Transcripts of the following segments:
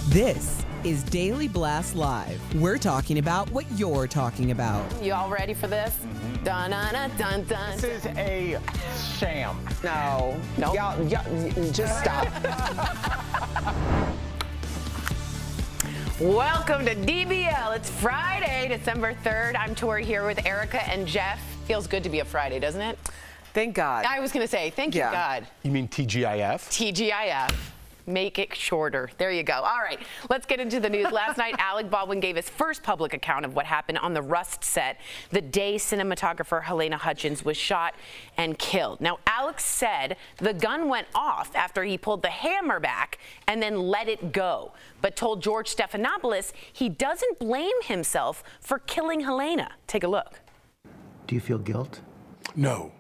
This is Daily Blast Live. We're talking about what you're talking about. You all ready for this? Dun dun dun dun dun. This is a sham. No. Y'all, just stop. Welcome to DBL. It's Friday, December 3rd. I'm Tori here with Erica and Jeff. Feels good to be a Friday, doesn't it? Thank God. I was going to say, thank you, God. You mean TGIF? TGIF. Make it shorter. There you go. All right, let's get into the news. Last night, Alec Baldwin gave his first public account of what happened on the Rust set the day cinematographer Helena Hutchins was shot and killed. Now, Alex said the gun went off after he pulled the hammer back and then let it go, but told George Stephanopoulos he doesn't blame himself for killing Helena. Take a look. Do you feel guilt? No.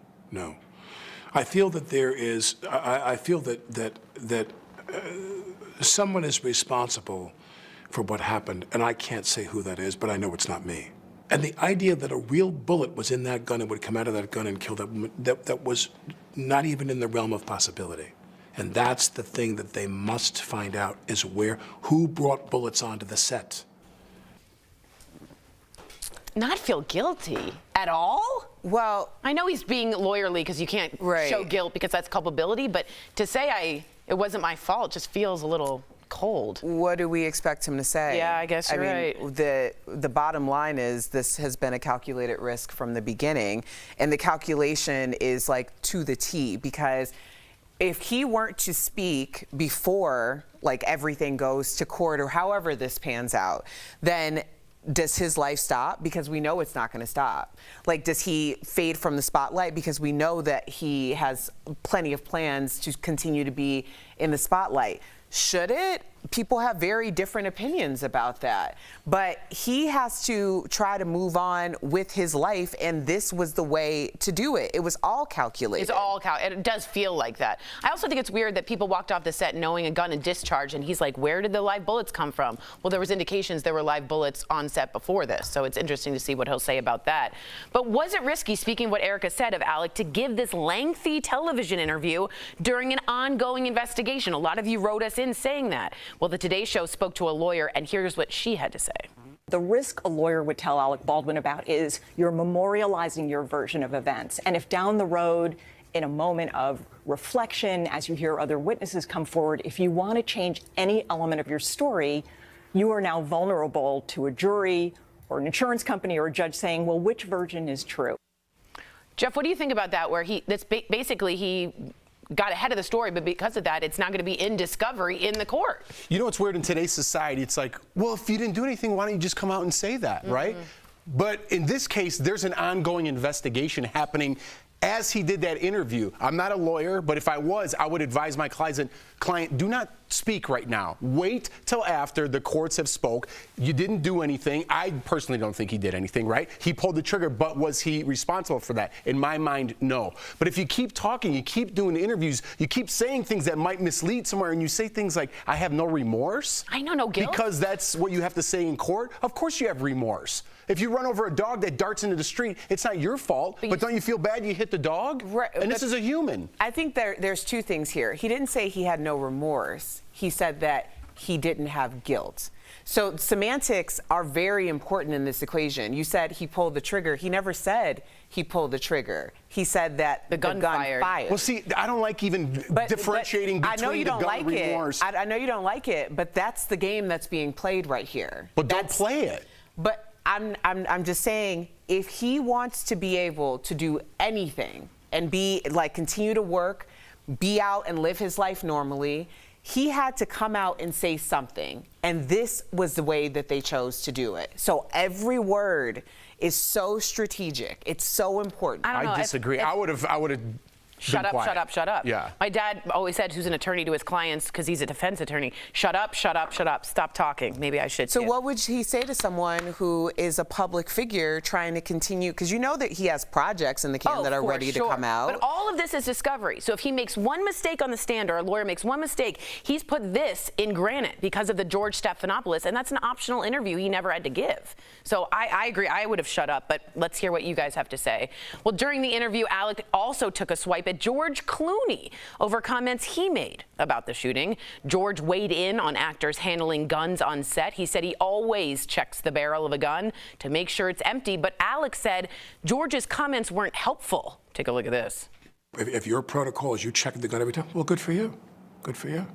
I feel that there is. I feel that someone is responsible for what happened, and I can't say who that is, but I know it's not me. And the idea that a real bullet was in that gun and would come out of that gun and kill that woman, that was not even in the realm of possibility. And that's the thing that they must find out, is who brought bullets onto the set. Not feel guilty at all? Well, I know he's being lawyerly because you can't show guilt because that's culpability, but to say it wasn't my fault just feels a little cold. what do we expect him to say? Yeah, I guess you're right. The bottom line is this has been a calculated risk from the beginning, and the calculation is like to the T, because if he weren't to speak before like everything goes to court or however this pans out, then does his life stop? Because we know it's not going to stop. Like, does he fade from the spotlight? Because we know that he has plenty of plans to continue to be in the spotlight. Should it? People have very different opinions about that. But he has to try to move on with his life, and this was the way to do it. It was all calculated. It's all calculated. It does feel like that. I also think it's weird that people walked off the set knowing a gun and discharge, and he's like, where did the live bullets come from? Well, there was indications there were live bullets on set before this, so it's interesting to see what he'll say about that. But was it risky, speaking of what Erica said of Alec, to give this lengthy television interview during an ongoing investigation? A lot of you wrote us in saying that. Well, the Today Show spoke to a lawyer, and here's what she had to say. The risk a lawyer would tell Alec Baldwin about is you're memorializing your version of events. And if down the road, in a moment of reflection, as you hear other witnesses come forward, if you want to change any element of your story, you are now vulnerable to a jury or an insurance company or a judge saying, well, which version is true? Jeff, what do you think about that, where basically he got ahead of the story, but because of that, it's not going to be in discovery in the court? You know what's weird in today's society? It's like, well, if you didn't do anything, why don't you just come out and say that, right? But in this case, there's an ongoing investigation happening as he did that interview. I'm not a lawyer, but if I was, I would advise my client, do not speak right now. Wait till after the courts have spoke. You didn't do anything. I personally don't think he did anything, right? He pulled the trigger, but was he responsible for that? In my mind, no. But if you keep talking, you keep doing interviews, you keep saying things that might mislead somewhere, and you say things like, I have no remorse. I know, no guilt. Because that's what you have to say in court. Of course you have remorse. If you run over a dog that darts into the street, it's not your fault. But don't you feel bad you hit the dog? Right, and this is a human. I think there's two things here. He didn't say he had no remorse. He said that he didn't have guilt. So semantics are very important in this equation. You said he pulled the trigger. He never said he pulled the trigger. He said that the gun fired. Well, see, I don't like even differentiating between the gun and remorse. I know you don't like it, but that's the game that's being played right here. But don't play it. But I'm just saying, if he wants to be able to do anything and continue to work, be out and live his life normally, he had to come out and say something. And this was the way that they chose to do it. So every word is so strategic. It's so important. I disagree. I would have Shut up, shut up, shut up. Yeah. My dad always said, who's an attorney to his clients, because he's a defense attorney, shut up, shut up, shut up, stop talking. Maybe I should. So what would he say to someone who is a public figure trying to continue? Because you know that he has projects in the can that are ready to come out. But all of this is discovery. So if he makes one mistake on the stand, or a lawyer makes one mistake, he's put this in granite because of the George Stephanopoulos, and that's an optional interview he never had to give. So I agree. I would have shut up, but let's hear what you guys have to say. Well, during the interview, Alec also took a swipe at at George Clooney over comments he made about the shooting. George weighed in on actors handling guns on set. He said he always checks the barrel of a gun to make sure it's empty, but Alex said George's comments weren't helpful. Take a look at this. If your protocol is you check the gun every time, well, good for you. Good for you. You know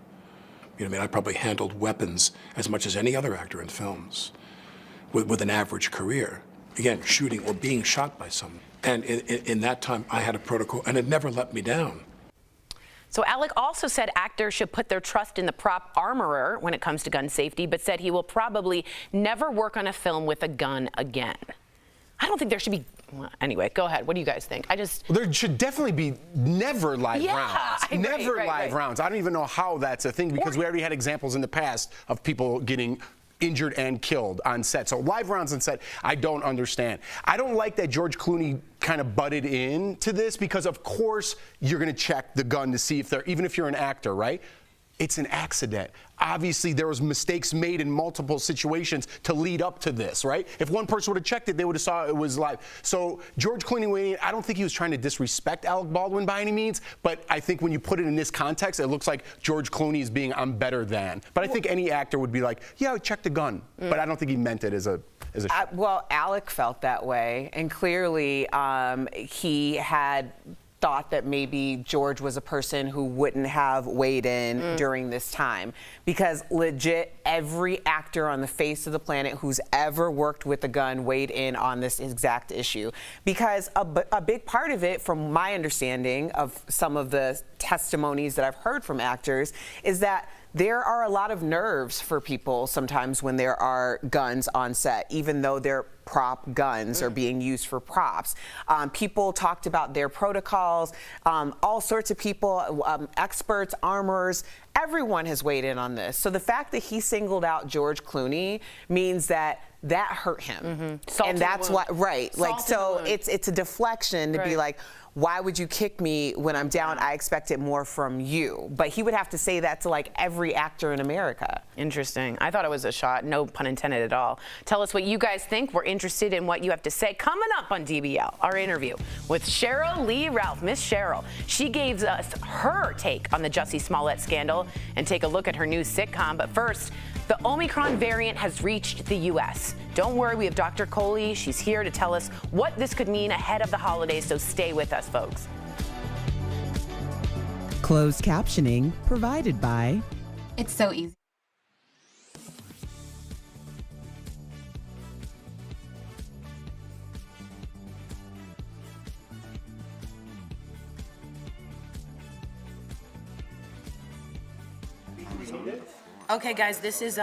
what I mean? I probably handled weapons as much as any other actor in films with an average career. Again, shooting or being shot by someone. And in that time, I had a protocol, and it never let me down. So Alec also said actors should put their trust in the prop armorer when it comes to gun safety, but said he will probably never work on a film with a gun again. I don't think there should be. Well, anyway, go ahead. What do you guys think? There should definitely be never live rounds. Never right. rounds. I don't even know how that's a thing because we already had examples in the past of people getting injured and killed on set. So live rounds on set, I don't understand. I don't like that George Clooney kind of butted into this because of course you're going to check the gun to see if they're, even if you're an actor, right? It's an accident. Obviously, there was mistakes made in multiple situations to lead up to this, right? If one person would have checked it, they would have saw it was live. So George Clooney, I don't think he was trying to disrespect Alec Baldwin by any means, but I think when you put it in this context, it looks like George Clooney is being, I'm better than. But I think any actor would be like, yeah, I checked the gun. But I don't think he meant it as a well, Alec felt that way, and clearly he had thought that maybe George was a person who wouldn't have weighed in during this time, because legit every actor on the face of the planet who's ever worked with a gun weighed in on this exact issue, because a big part of it, from my understanding of some of the testimonies that I've heard from actors, is that there are a lot of nerves for people sometimes when there are guns on set, even though they're prop guns are being used for props. People talked about their protocols, all sorts of people, experts, armorers, everyone has weighed in on this. So the fact that he singled out George Clooney means that hurt him. And that's why, right, like, so it's a deflection to be like, why would you kick me when I'm down? I expect it more from you. But he would have to say that to like every actor in America. Interesting. I thought it was a shot, no pun intended at all. Tell us what you guys think. We're interested in what you have to say. Coming up on DBL, our interview with Cheryl Lee Ralph. Miss Cheryl, she gave us her take on the Jussie Smollett scandal and take a look at her new sitcom. But first, the Omicron variant has reached the U.S. Don't worry, we have Dr. Coley. She's here to tell us what this could mean ahead of the holidays, so stay with us, folks. Closed captioning provided by... It's so easy. Okay, guys, this is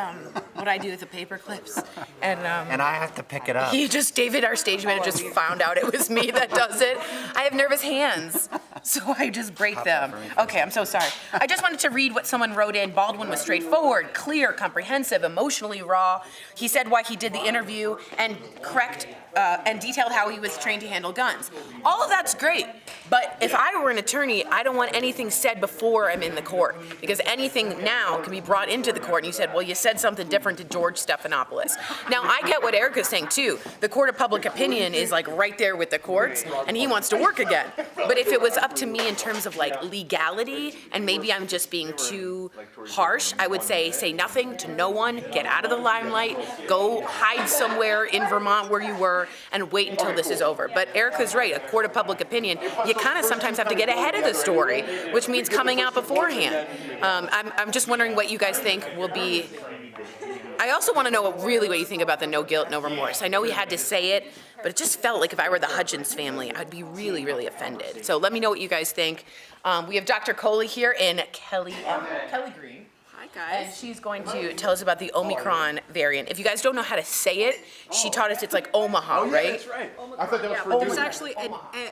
what I do with the paper clips. And I have to pick it up. David, our stage manager, just found out it was me that does it. I have nervous hands, so I just break them. Okay, I'm so sorry. I just wanted to read what someone wrote in. Baldwin was straightforward, clear, comprehensive, emotionally raw. He said why he did the interview and and detailed how he was trained to handle guns. All of that's great, but if I were an attorney, I don't want anything said before I'm in the court, because anything now can be brought into the court. And you said, well, you said something different to George Stephanopoulos. Now, I get what Erica's saying, too. The court of public opinion is, like, right there with the courts, and he wants to work again. But if it was up to me in terms of, like, legality, and maybe I'm just being too harsh, I would say nothing to no one, get out of the limelight, go hide somewhere in Vermont where you were, and wait until this is over. But Erica's right, a court of public opinion, you kind of sometimes have to get ahead of the story, which means coming out beforehand. I'm just wondering what you guys think will be. I also want to know what you think about the no guilt, no remorse. I know he had to say it, but it just felt like if I were the Hudgens family, I'd be really, really offended. So let me know what you guys think. We have Dr. Coley here and Kelly Green. Hi, guys. And she's going to tell us about the Omicron variant. If you guys don't know how to say it, she taught us it's like Omaha, right? That's right. I thought that was for There's actually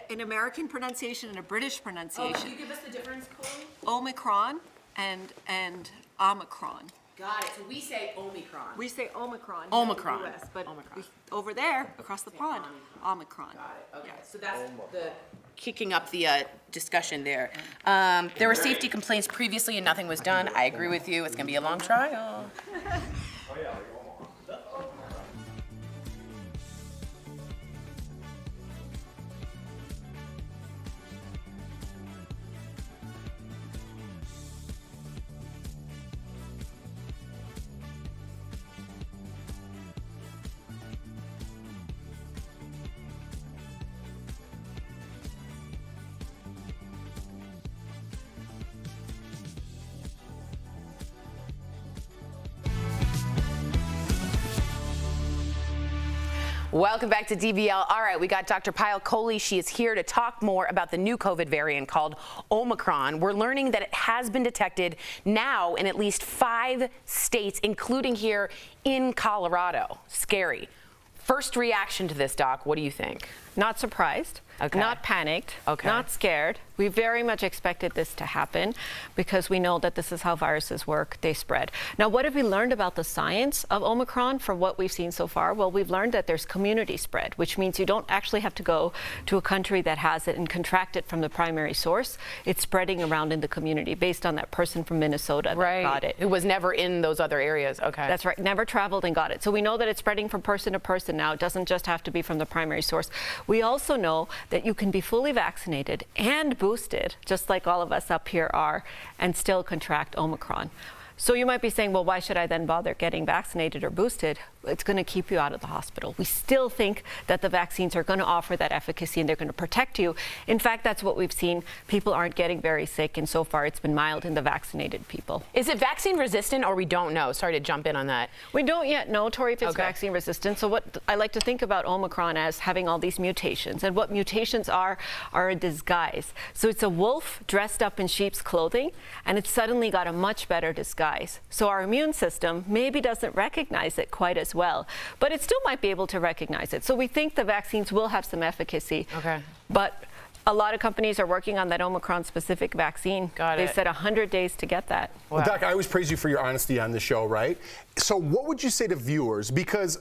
an American pronunciation and a British pronunciation. Can you give us the difference, Chloe? Omicron and Omicron. Got it. So we say Omicron. We say Omicron. Omicron. In the US, but Omicron. over there, across the pond, Omicron. Got it. Okay. So that's the kicking up the discussion there. There were safety complaints previously and nothing was done. I agree with you. It's going to be a long trial. Welcome back to DBL. All right, we got Dr. Payal Kohli. She is here to talk more about the new COVID variant called Omicron. We're learning that it has been detected now in at least 5 states, including here in Colorado. Scary. First reaction to this, Doc, what do you think? Not surprised, not panicked, not scared. We very much expected this to happen because we know that this is how viruses work. They spread. Now, what have we learned about the science of Omicron from what we've seen so far? Well, we've learned that there's community spread, which means you don't actually have to go to a country that has it and contract it from the primary source. It's spreading around in the community based on that person from Minnesota that got it. Who was never in those other areas. Okay. That's right. Never traveled and got it. So we know that it's spreading from person to person now. It doesn't just have to be from the primary source. We also know that you can be fully vaccinated and boosted, just like all of us up here are, and still contract Omicron. So you might be saying, well, why should I then bother getting vaccinated or boosted? It's going to keep you out of the hospital. We still think that the vaccines are going to offer that efficacy and they're going to protect you. In fact, that's what we've seen. People aren't getting very sick, and so far it's been mild in the vaccinated people. Is it vaccine resistant, or we don't know? Sorry to jump in on that. We don't yet know, Tori, if it's vaccine resistant. So what I like to think about Omicron as having all these mutations, and what mutations are a disguise. So it's a wolf dressed up in sheep's clothing, and it's suddenly got a much better disguise. So our immune system maybe doesn't recognize it quite as well, but it still might be able to recognize it. So we think the vaccines will have some efficacy. But a lot of companies are working on that Omicron-specific vaccine. They said 100 days to get that. Well, Doc, I always praise you for your honesty on the show, right? So what would you say to viewers? Because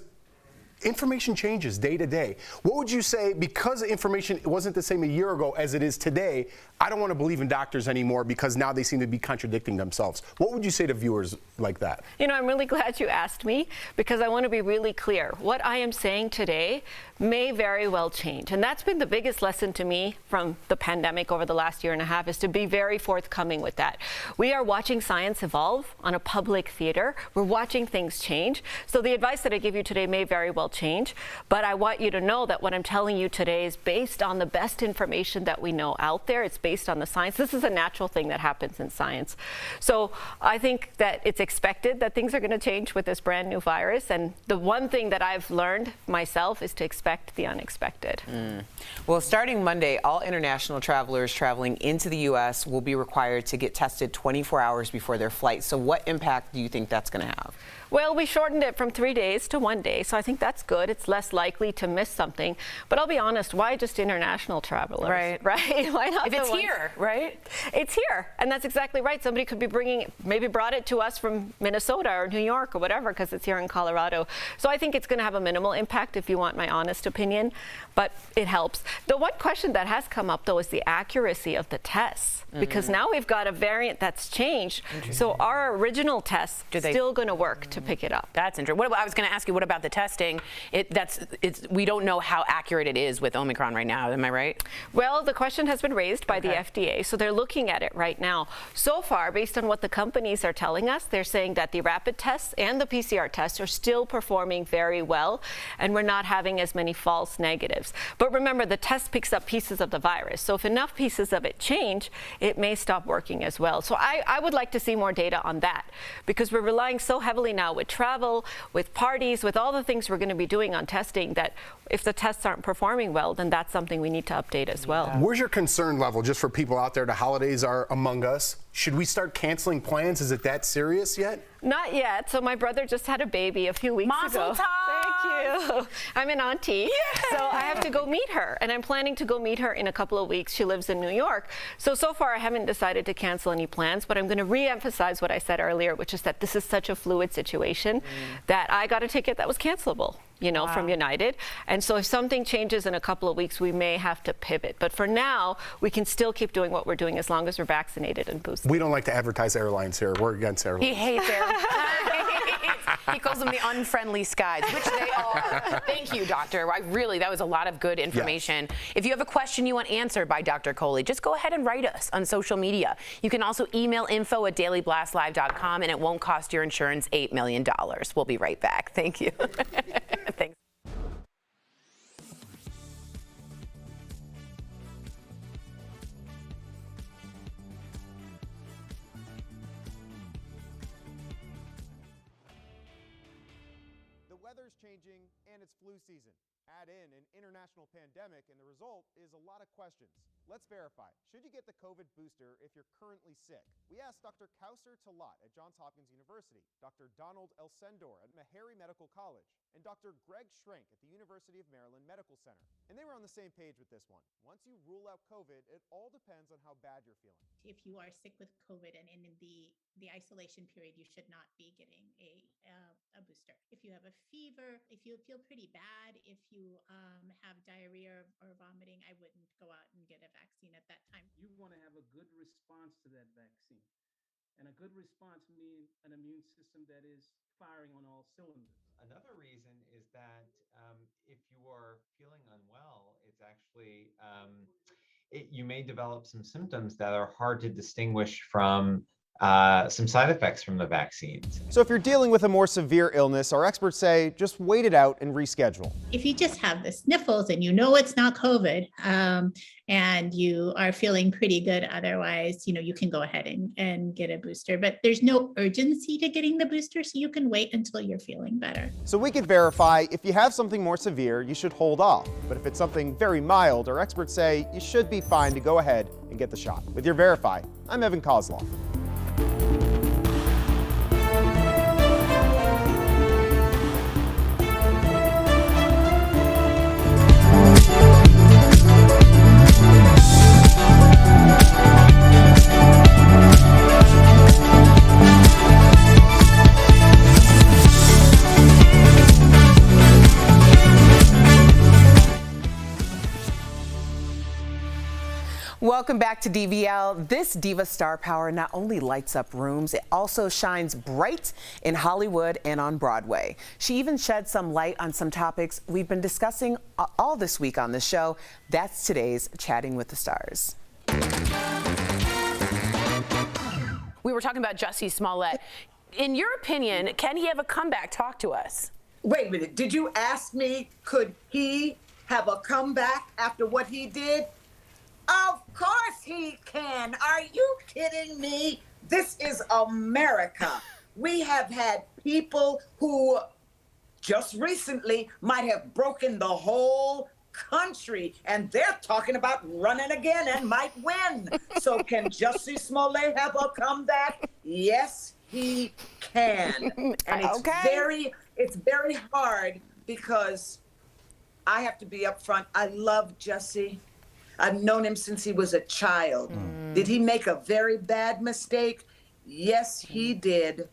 information changes day to day. What would you say, because information wasn't the same a year ago as it is today, I don't want to believe in doctors anymore because now they seem to be contradicting themselves. What would you say to viewers like that? You know, I'm really glad you asked me because I want to be really clear. What I am saying today may very well change. And that's been the biggest lesson to me from the pandemic over the last year and a half, is to be very forthcoming with that. We are watching science evolve on a public theater. We're watching things change. So the advice that I give you today may very well change, but I want you to know that what I'm telling you today is based on the best information that we know out there. It's based on the science. This is a natural thing that happens in science. So I think that it's expected that things are going to change with this brand new virus. And the one thing that I've learned myself is to expect the unexpected. Well, starting Monday, all international travelers traveling into the U.S. will be required to get tested 24 hours before their flight. So what impact do you think that's going to have? Well, we shortened it from 3 days to 1 day, so I think that's good. It's less likely to miss something. But I'll be honest, why just international travelers? Right? Why not? If it's here, right? It's here, and that's exactly right. Somebody could be maybe brought it to us from Minnesota or New York or whatever, because it's here in Colorado. So I think it's going to have a minimal impact, if you want my honest opinion, but it helps. The one question that has come up, though, is the accuracy of the tests, because now we've got a variant that's changed. So our original tests still going to work to pick it up. That's interesting. I was going to ask you, what about the testing? We don't know how accurate it is with Omicron right now. Am I right? Well, the question has been raised by the FDA, so they're looking at it right now. So far, based on what the companies are telling us, they're saying that the rapid tests and the PCR tests are still performing very well, and we're not having as many false negatives. But remember, the test picks up pieces of the virus. So if enough pieces of it change, it may stop working as well. So I would like to see more data on that, because we're relying so heavily now with travel, with parties, with all the things we're going to be doing on testing, that if the tests aren't performing well, then that's something we need to update as well. Where's your concern level, just for people out there? The holidays are among us. Should we start canceling plans? Is it that serious yet? Not yet. So my brother just had a baby a few weeks ago. Thank you. I'm an auntie, so I have to go meet her, and I'm planning to go meet her in a couple of weeks. She lives in New York. So far I haven't decided to cancel any plans, but I'm going to re-emphasize what I said earlier, which is that this is such a fluid situation that I got a ticket that was cancelable, from United. And so if something changes in a couple of weeks, we may have to pivot. But for now, we can still keep doing what we're doing as long as we're vaccinated and boosted. We don't like to advertise airlines here. We're against airlines. He hates airlines. He calls them the unfriendly skies, which they are. Thank you, Doctor. That was a lot of good information. Yes. If you have a question you want answered by Dr. Kohli, just go ahead and write us on social media. You can also email info@dailyblastlive.com, and it won't cost your insurance $8 million. We'll be right back. Thank you. Thanks. The weather's changing and it's flu season. Add in an international pandemic, and the result is a lot of questions. Let's verify. Should you get the COVID booster if you're currently sick? We asked Dr. Kausar Talat at Johns Hopkins University, Dr. Donald Elsendor at Meharry Medical College, and Dr. Greg Schrenk at the University of Maryland Medical Center. And they were on the same page with this one. Once you rule out COVID, it all depends on how bad you're feeling. If you are sick with COVID and in the isolation period, you should not be getting a booster. If you have a fever, if you feel pretty bad, if you have diarrhea or vomiting, I wouldn't go out and get a vaccine at that time. You want to have a good response to that vaccine. And a good response means an immune system that is firing on all cylinders. Another reason is that if you are feeling unwell, it's actually, you may develop some symptoms that are hard to distinguish from some side effects from the vaccines. So if you're dealing with a more severe illness, our experts say just wait it out and reschedule. If you just have the sniffles and you know it's not COVID, and you are feeling pretty good otherwise, you can go ahead and get a booster. But there's no urgency to getting the booster, so you can wait until you're feeling better. So we could verify if you have something more severe, you should hold off. But if it's something very mild, our experts say you should be fine to go ahead and get the shot. With your Verify, I'm Evan Kozloff. Welcome back to DBL. This diva star power not only lights up rooms, it also shines bright in Hollywood and on Broadway. She even shed some light on some topics we've been discussing all this week on the show. That's today's Chatting with the Stars. We were talking about Jussie Smollett. In your opinion, can he have a comeback? Talk to us. Wait a minute. Did you ask me, could he have a comeback after what he did? Of course he can. Are you kidding me? This is America. We have had people who just recently might have broken the whole country, and they're talking about running again and might win. So can Jussie Smollett have a comeback? Yes, he can. And it's very hard because I have to be upfront. I love Jussie. I've known him since he was a child. Did he make a very bad mistake? Yes, he did.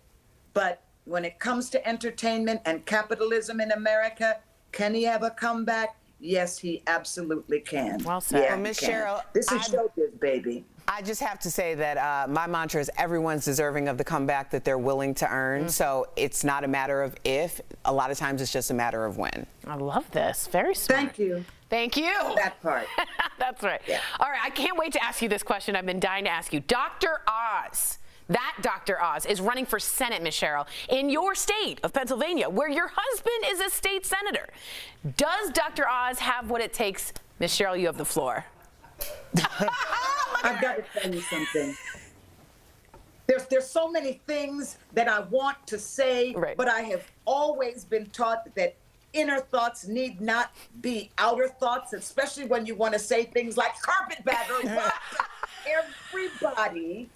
But when it comes to entertainment and capitalism in America, can he have a comeback? Yes, he absolutely can. Well said. Yeah, Well, Miss Cheryl, this is showbiz, baby. I just have to say that my mantra is everyone's deserving of the comeback that they're willing to earn. So it's not a matter of if. A lot of times it's just a matter of when. I love this. Very smart. Thank you. Thank you. That part. That's right. Yeah. All right, I can't wait to ask you this question. I've been dying to ask you. Dr. Oz, that Dr. Oz is running for Senate, Miss Cheryl, in your state of Pennsylvania, where your husband is a state senator. Does Dr. Oz have what it takes? Miss Cheryl, you have the floor. I've got to tell you something. There's so many things that I want to say, but I have always been taught that inner thoughts need not be outer thoughts, especially when you want to say things like carpetbagger. Everybody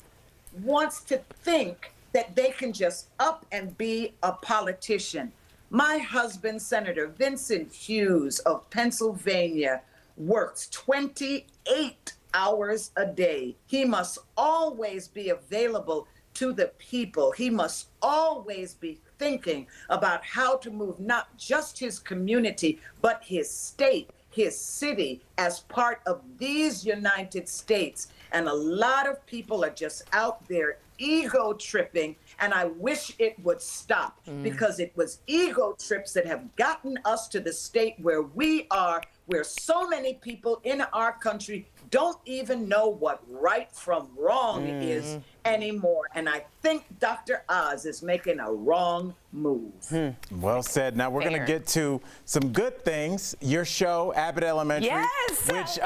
wants to think that they can just up and be a politician. My husband, Senator Vincent Hughes of Pennsylvania, works 28 hours a day. He must always be available to the people. He must always be thinking about how to move not just his community, but his state, his city, as part of these United States. And a lot of people are just out there ego tripping, and I wish it would stop, because it was ego trips that have gotten us to the state where we are, where so many people in our country don't even know what right from wrong is anymore. And I think Dr. Oz is making a wrong move. Well said. Now we're going to get to some good things. Your show, Abbott Elementary. Yes! Which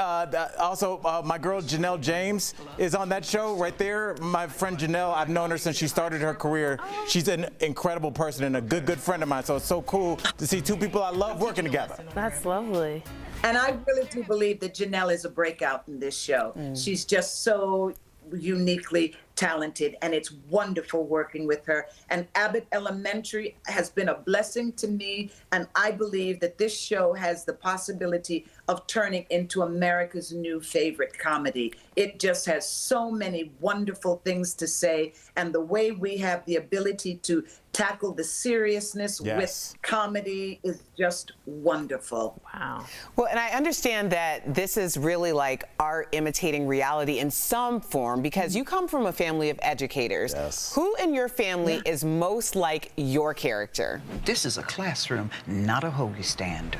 also my girl Janelle James is on that show right there. My friend Janelle, I've known her since she started her career. She's an incredible person and a good friend of mine. So it's so cool to see two people I love working together. That's lovely. And I really do believe that Janelle is a breakout in this show. She's just so uniquely talented, and it's wonderful working with her. And Abbott Elementary has been a blessing to me, and I believe that this show has the possibility of turning into America's new favorite comedy. It just has so many wonderful things to say, and the way we have the ability to tackle the seriousness with comedy is just wonderful. Wow. Well, and I understand that this is really like art imitating reality in some form, because you come from a family of educators. Who in your family is most like your character? This is a classroom, not a hoagie stand.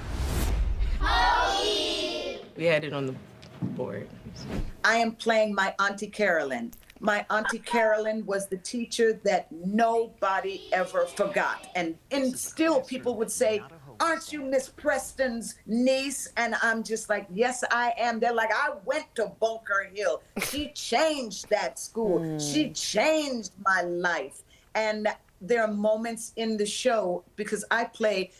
We had it on the board. I am playing my Auntie Carolyn. My Auntie Carolyn was the teacher that nobody ever forgot. And still people would say, aren't you Miss Preston's niece? And I'm just like, yes, I am. They're like, I went to Bunker Hill. She changed that school. She changed my life. And there are moments in the show, because I play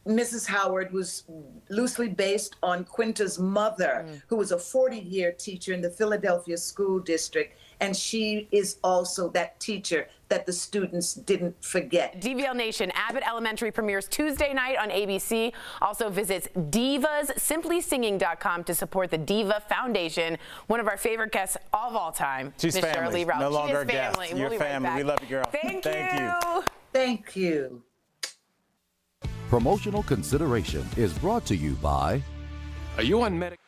Mrs. Howard, was loosely based on Quinta's mother, who was a 40-year teacher in the Philadelphia School District. And she is also that teacher that the students didn't forget. DBL Nation, Abbott Elementary premieres Tuesday night on ABC. Also visits divassimplysinging.com to support the Diva Foundation. One of our favorite guests of all time, She's Miss family. Shirley Ralph. No longer She a is guest. family. You're We'll be right family. back. We love you, girl. Thank you. Thank you. Promotional consideration is brought to you by... Are you on medic?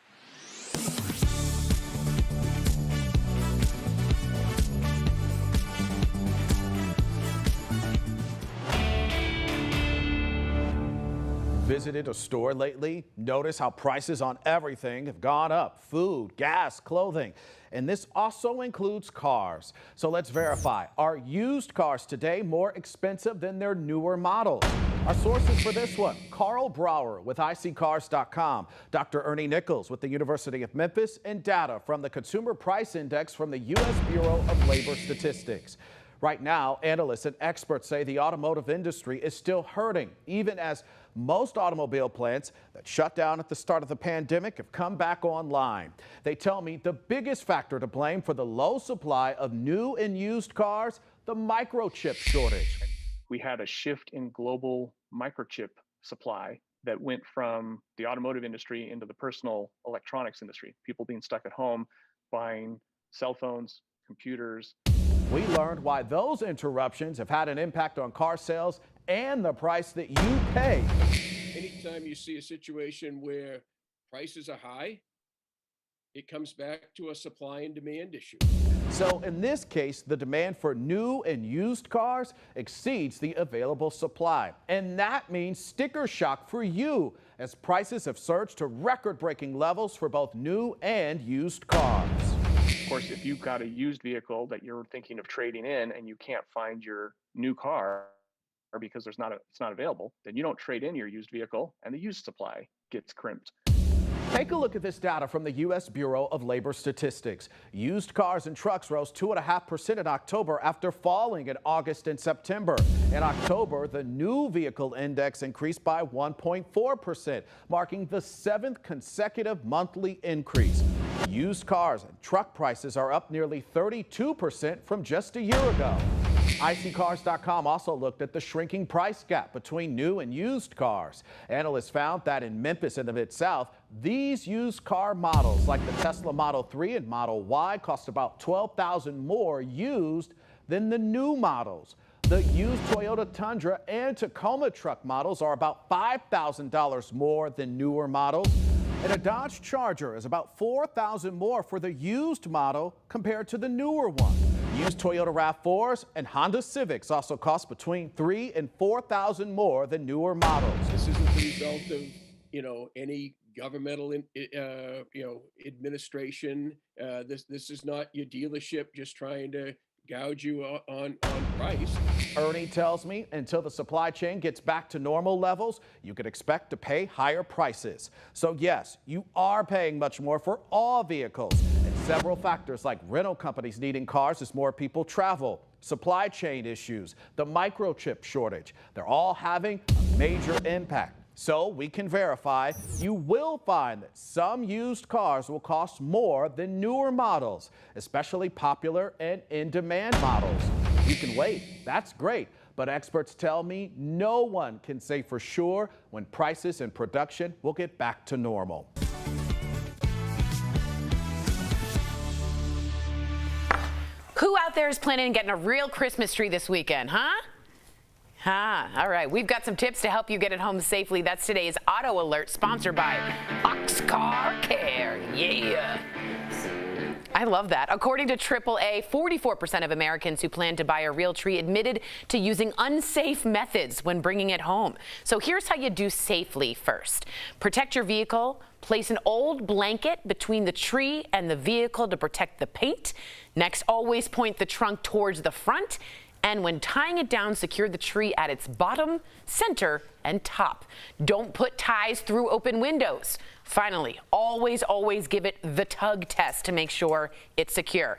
Visited a store lately? Notice how prices on everything have gone up: food, gas, clothing. And this also includes cars. So let's verify. Are used cars today more expensive than their newer models? Our sources for this one: Carl Brower with iSeeCars.com, Dr. Ernie Nichols with the University of Memphis, and data from the Consumer Price Index from the U.S. Bureau of Labor Statistics. Right now, analysts and experts say the automotive industry is still hurting, even as most automobile plants that shut down at the start of the pandemic have come back online. They tell me the biggest factor to blame for the low supply of new and used cars, the microchip shortage. We had a shift in global microchip supply that went from the automotive industry into the personal electronics industry. People being stuck at home, buying cell phones, computers. We learned why those interruptions have had an impact on car sales and the price that you pay. Anytime you see a situation where prices are high, it comes back to a supply and demand issue. So in this case, the demand for new and used cars exceeds the available supply. And that means sticker shock for you, as prices have surged to record-breaking levels for both new and used cars. Of course, if you've got a used vehicle that you're thinking of trading in and you can't find your new car, or because it's not available, then you don't trade in your used vehicle and the used supply gets crimped. Take a look at this data from the U.S. Bureau of Labor Statistics. Used cars and trucks rose 2.5% in October after falling in August and September. In October, the new vehicle index increased by 1.4%, marking the 7th consecutive monthly increase. Used cars and truck prices are up nearly 32% from just a year ago. iSeeCars.com also looked at the shrinking price gap between new and used cars. Analysts found that in Memphis and the Mid-South, these used car models, like the Tesla Model 3 and Model Y, cost about $12,000 more used than the new models. The used Toyota Tundra and Tacoma truck models are about $5,000 more than newer models. And a Dodge Charger is about $4,000 more for the used model compared to the newer one. Used Toyota RAV4s and Honda Civics also cost between $3,000 and $4,000 more than newer models. This isn't the result of, any governmental, administration. This is not your dealership just trying to gouge you on price. Ernie tells me until the supply chain gets back to normal levels, you can expect to pay higher prices. So yes, you are paying much more for all vehicles. And several factors like rental companies needing cars as more people travel, supply chain issues, the microchip shortage, they're all having a major impact. So we can verify you will find that some used cars will cost more than newer models, especially popular and in-demand models. You can wait, that's great, but experts tell me no one can say for sure when prices and production will get back to normal. Who out there is planning on getting a real Christmas tree this weekend, huh? All right, we've got some tips to help you get it home safely. That's today's Auto Alert, sponsored by Car Care. Yeah. I love that. According to AAA, 44% of Americans who plan to buy a real tree admitted to using unsafe methods when bringing it home. So here's how you do safely first. Protect your vehicle. Place an old blanket between the tree and the vehicle to protect the paint. Next, always point the trunk towards the front. And when tying it down, secure the tree at its bottom, center, and top. Don't put ties through open windows. Finally, always give it the tug test to make sure it's secure.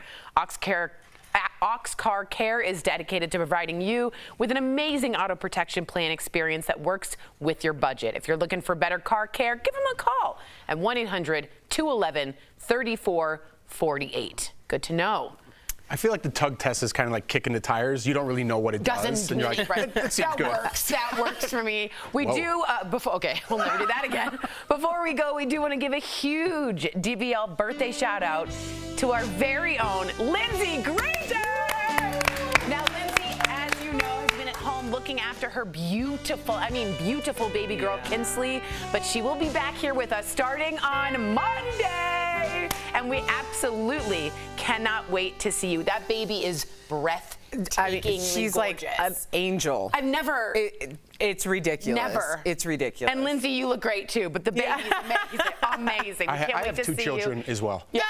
Car Care is dedicated to providing you with an amazing auto protection plan experience that works with your budget. If you're looking for better car care, give them a call at 1-800-211-3448. Good to know. I feel like the tug test is kind of like kicking the tires. You don't really know what it does. And you're like, that seems good. That works for me. We do, okay, we'll never do that again. Before we go, we do want to give a huge DBL birthday shout out to our very own Lindsey Grinder. Now, Lindsey, as you know, has been at home looking after her beautiful baby girl, Kinsley, but she will be back here with us starting on Monday. And we absolutely cannot wait to see you. That baby is breathtakingly she's gorgeous. Like an angel. I've never. It's ridiculous. Never. It's ridiculous. And Lindsey, you look great too, but the baby's amazing. I have two children as well. Yeah.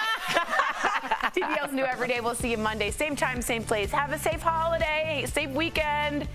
DBL's new Everyday. We'll see you Monday. Same time, same place. Have a safe holiday, safe weekend.